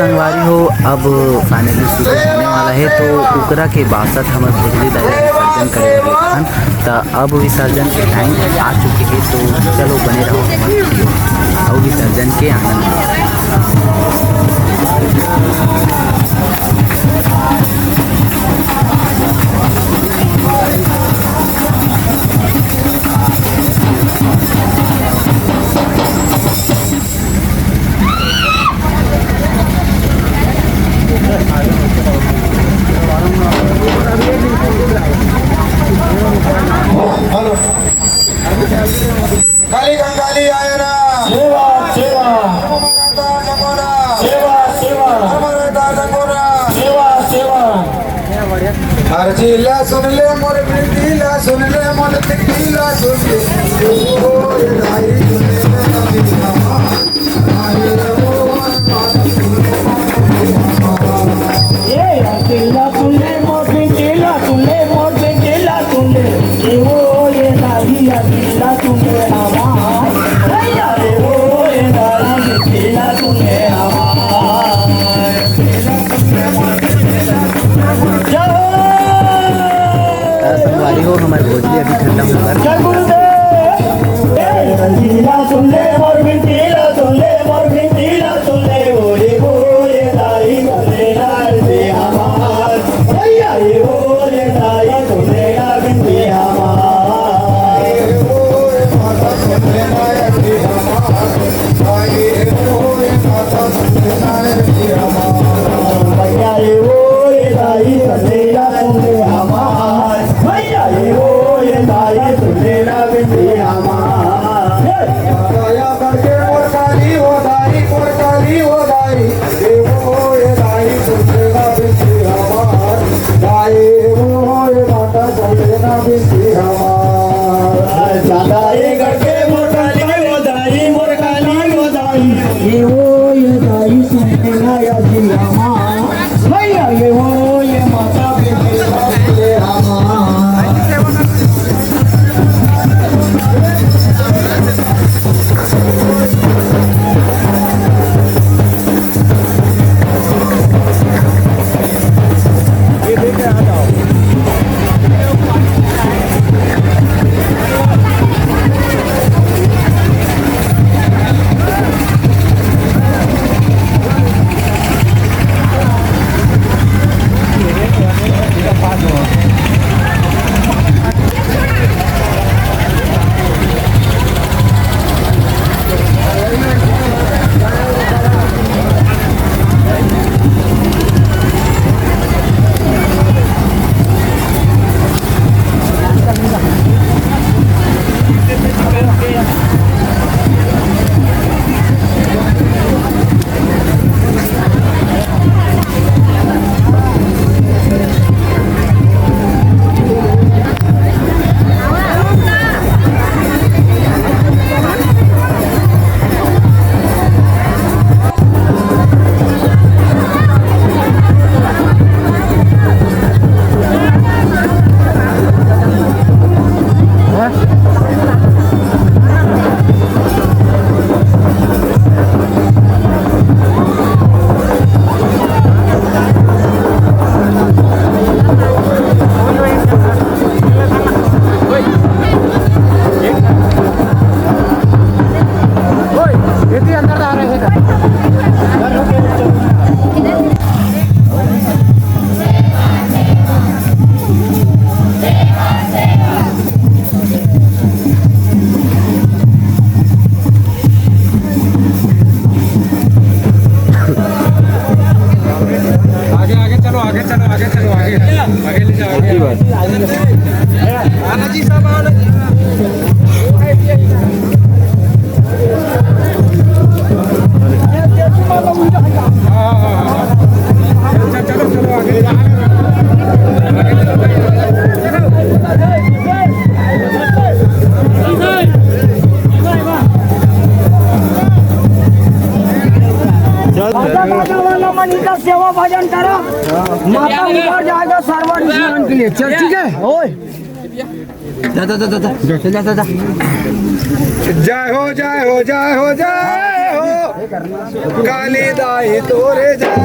संगवारी हो अब फाइनली शुरू होने वाला है। तो ओकरा के बासत हमारे भोजली दादा विसर्जन करे खान तो अब विसर्जन के टाइम आ चुके हैं। तो चलो बने रहो हमारे वीडियो और विसर्जन के आनंद लो। खाली गंगाली आए ना सेवा सेवा सेवा सेवा सेवा सेवा हर जिला सुन ले मोर दिला सुन ले मोर दिला सुन ले ओ राई ये अकेला तुले मोर दिला तुले मोर दिला तुले वो ये राही अकेला तुले हमार भैया रे वो ये राही अकेला तुले हमार जाओ संगवारी हो हमारे भोजली अभी खत्म होगा। जय गुरुदेव रंगीला सुनले मोर बिंदीला सुनले मोर बिंदीला सुनले ओरे ओरे दाई गले लाल दे हमार भैया ये ओरे दाई सुनले ना बिंदी हमार ओए माता सुन ले नायक हमार आई ओए माता सुन ले नायक हमार भैया ये ओरे दाई सुनले ना बिंदी हमार भैया ये ओरे दाई सुनले ना बिंदी हमार दया करके मोर काली हो दाई देवो ये दाई सुन ले ना बिंदी हमार दाई ओए माता सुन ले ना बिंदी हमार दादा ये करके मोरकाली वो दाई मोरकाली वो दाई ये वो ये दाई सुनते ना या जी हमार भैया ये वो ये माता बेटे ले हमार सेवा भजन करो, माता ऊपर जाएगा सर्वर स्नान के लिए। चल ठीक है। ओए जय हो जय हो जय हो जय हो। कालीदाई तोरे जय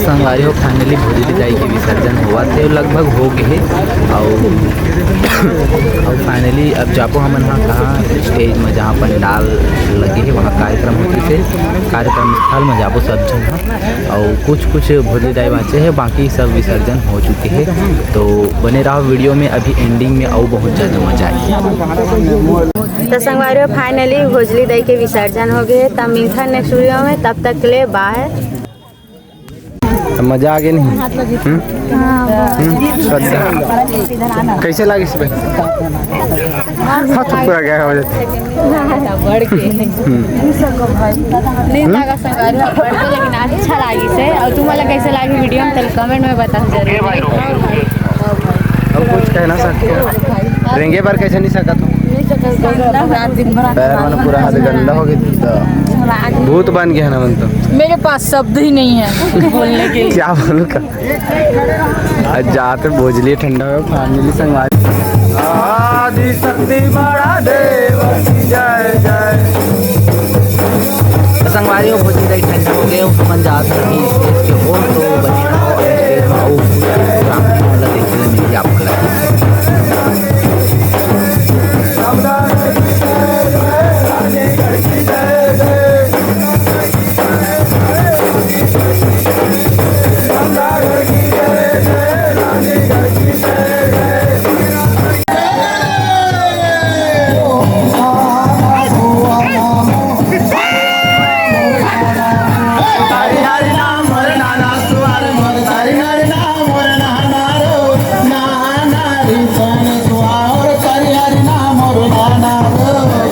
संगवारी हो फाइनली भोजली दाई के विसर्जन हुआ थे लगभग हो गए और फाइनली अब जापो हमन वहाँ कहाँ स्टेज में जहाँ पंडाल लगे है वहाँ कार्यक्रम होते थे कार्यक्रम स्थल में जाबो सब जन और कुछ भोजली दाई बाँचे है बाकी सब विसर्जन हो चुके हैं। तो बने रहो वीडियो में, अभी एंडिंग में और बहुत ज़्यादा मजा आएगी। तो संगवारी फाइनली भोजली दाई के विसर्जन हो गए। तब मिलता नेक्स्ट वीडियो में, तब तक के लिए बाय। मजा आ गया नहीं? श्रद्धा कैसे लगे इस भाई? हाँ तो पूरा क्या हो जाता नहीं लगा संगवारी लेकिन अच्छा लगी से। और तुम्हारा कैसे लगी वीडियो में कमेंट में बता जरूर। अब कुछ कहना सकते रेंगे बार कैसे नहीं सका तुम? पैर मन पूरा हाथ गंदा हो गया, भूत बन गया ना मन तो। मेरे पास शब्द ही नहीं है बोलने के लिए। क्या बोलूं का? आज जाते भोजली ठंडा हो फैमिली संग आदि शक्ति बड़ा देव जय जय। संगवारी हो भोजली ठंडा हो गया, अपन जाते स्टेज के ओर तो बने रहो। आई सन सुहा और करी हरि नाम और नाना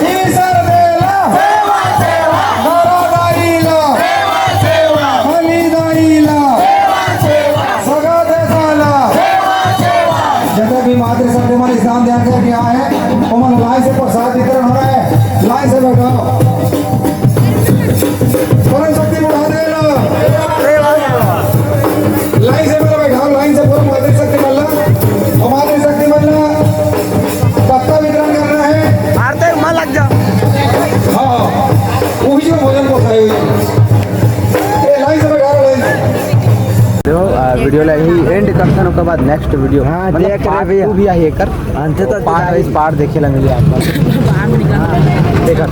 जी सरदेला सेवा सेवा नारादाईला सेवा सेवा हलीदाईला सेवा सेवा सगा देसाला सेवा सेवा जगह भी मातृ सब हमारे स्थान ध्यान करके आए हैं उमन लाइन से प्रसाद वितरण हो रहा है लाइन से बैठाओ पूर्ण शक्ति बढ़ा देना लाइन से मेरा बैठाओ लाइन से पूर्ण मातृ शक्ति मल्ला हमारी शक्ति मल्ला पत्ता वितरण कर रहे हैं मारते मन लग जा हाँ वही जो भोजन को खाए हुए लाइन से बैठाओ लाइन से तो वीडियोला ही एंड करता उसके बाद नेक्स्ट वीडियो हाँ, मतलब देख रहे part भैया। 2 भी आहे कर अंत तक पार्ट वाइज पार्ट देखेला मिले आपको देखा